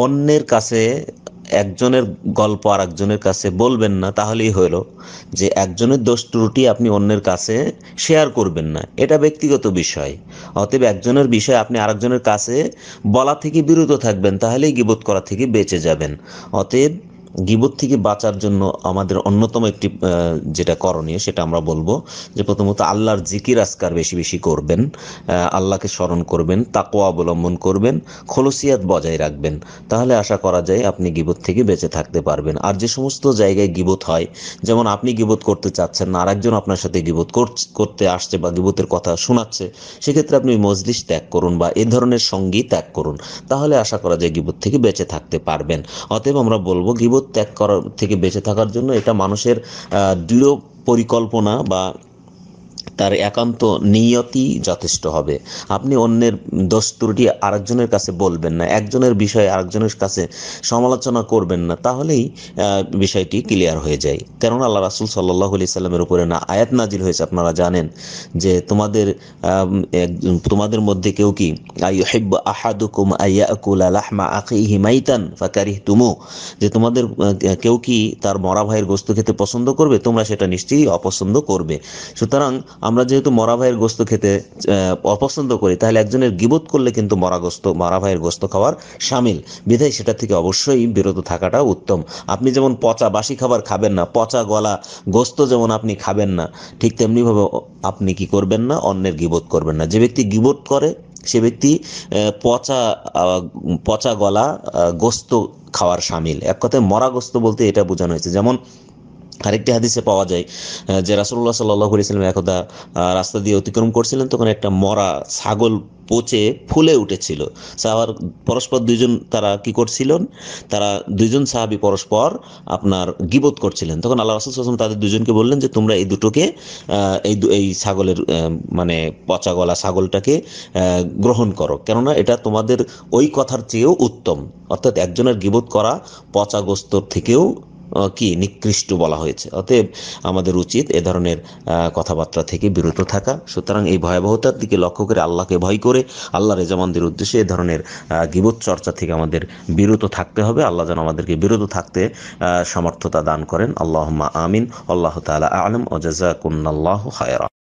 অন্যের কাছে একজনের গল্প আর একজনের কাছে বলবেন না, তাহলেই হলো যে একজনের দোষ ত্রুটি আপনি অন্যের কাছে শেয়ার করবেন না, এটা ব্যক্তিগত বিষয়। অতএব একজনের বিষয় আপনি আরেকজনের কাছে বলা থেকে বিরত থাকবেন, তাহলেই গীবত করা থেকে বেঁচে যাবেন। অতএব গীবত থেকে বাঁচার জন্য আমাদের অন্যতম একটি যেটা করণীয় সেটা আমরা বলবো যে প্রথমত আল্লাহর জিকির আজকার বেশি বেশি করবেন, আল্লাহকে স্মরণ করবেন, তাকওয়া অবলম্বন করবেন, খলুসিয়াত বজায় রাখবেন। তাহলে আশা করা যায় আপনি গীবত থেকে বেঁচে থাকতে পারবেন। আর যে সমস্ত জায়গায় গীবত হয়, যেমন আপনি গীবত করতে চাচ্ছেন না, আরেকজন আপনার সাথে গীবত করতে আসছে বা গীবতের কথা শোনাচ্ছে, সেক্ষেত্রে আপনি মজলিস ত্যাগ করুন বা এ ধরনের সঙ্গী ত্যাগ করুন। তাহলে আশা করা যায় গীবত থেকে বেঁচে থাকতে পারবেন। অতএব আমরা বলবো গীবত ত্যাগ করার থেকে বেঁচে থাকার জন্য এটা মানুষের দৃঢ় পরিকল্পনা বা তার একান্ত নিয়তি যথেষ্ট হবে। আপনি অন্যের দোষ ত্রুটি আরেকজনের কাছে বলবেন না, একজনের বিষয়ে আরেকজনের কাছে সমালোচনা করবেন না, তাহলেই বিষয়টি ক্লিয়ার হয়ে যায়। কারণ আল্লাহ রাসূল সাল্লাল্লাহু আলাইহি সাল্লামের উপরে না আয়াত নাজিল হয়েছে, আপনারা জানেন যে তোমাদের মধ্যে কেউ কি আইয়ুহিব্বু আহাদুকুম আইয়াকুলা লাহমা আখিহি মাইতান ফাকারিহতুমু, যে তোমাদের কেউ কি তার মরা ভাইয়ের গোশত খেতে পছন্দ করবে, তোমরা সেটা নিশ্চয়ই অপছন্দ করবে। সুতরাং আমরা যেহেতু মরা ভাইয়ের গোশত খেতে অপছন্দ করি, তাহলে একজনের গীবত করলে কিন্তু মরা ভাইয়ের গোশত খাওয়ার শামিল। বিধায় সেটা থেকে অবশ্যই বিরত থাকাটা উত্তম। আপনি যেমন পচা বাসি খাবার খাবেন না, পচা গলা গোশত যেমন আপনি খাবেন না, ঠিক তেমনিভাবে আপনি কি করবেন না, অন্যের গীবত করবেন না। যে ব্যক্তি গীবত করে সে ব্যক্তি পচা পচা গলা গোশত খাওয়ার শামিল। এক কথায় মরা গোশত বলতে এটা বোঝানো হয়েছে। যেমন আরেকটি হাদিসে পাওয়া যায় যে রাসূলুল্লাহ সাল্লাল্লাহু আলাইহি সাল্লাম একদা রাস্তা দিয়ে অতিক্রম করছিলেন, তখন একটা মরা ছাগল পচে ফুলে উঠেছিল। সাহাবার পরস্পর দুইজন তারা কি করছিলেন, তারা দুইজন সাহাবী পরস্পর আপনার গীবত করছিলেন। তখন আল্লাহ রাসূল সাল্লাল্লাহু আলাইহি ওয়াসাল্লাম তাদের দুজনকে বললেন যে তোমরা এই দুটোকে এই ছাগলের মানে পচা গলা ছাগলটাকে গ্রহণ করো, কেননা এটা তোমাদের ওই কথার চেয়েও উত্তম। অর্থাৎ একজনের গীবত করা পচা গোস্তর থেকেও কি নিকৃষ্ট বলা হয়েছে। অতএব আমাদের উচিত এ ধরনের কথাবার্তা থেকে বিরত থাকা। সুতরাং এই ভয়াবহতার দিকে লক্ষ্য করে, আল্লাহকে ভয় করে, আল্লাহ রেজামন্দির উদ্দেশ্যে এ ধরনের গীবত চর্চা থেকে আমাদের বিরত থাকতে হবে। আল্লাহ যেন আমাদেরকে বিরত থাকতে সমর্থতা দান করেন। আল্লাহুম্মা আমিন। আল্লাহু তাআলা আ'লাম ওয়া জাযাকুমুল্লাহু খায়রা।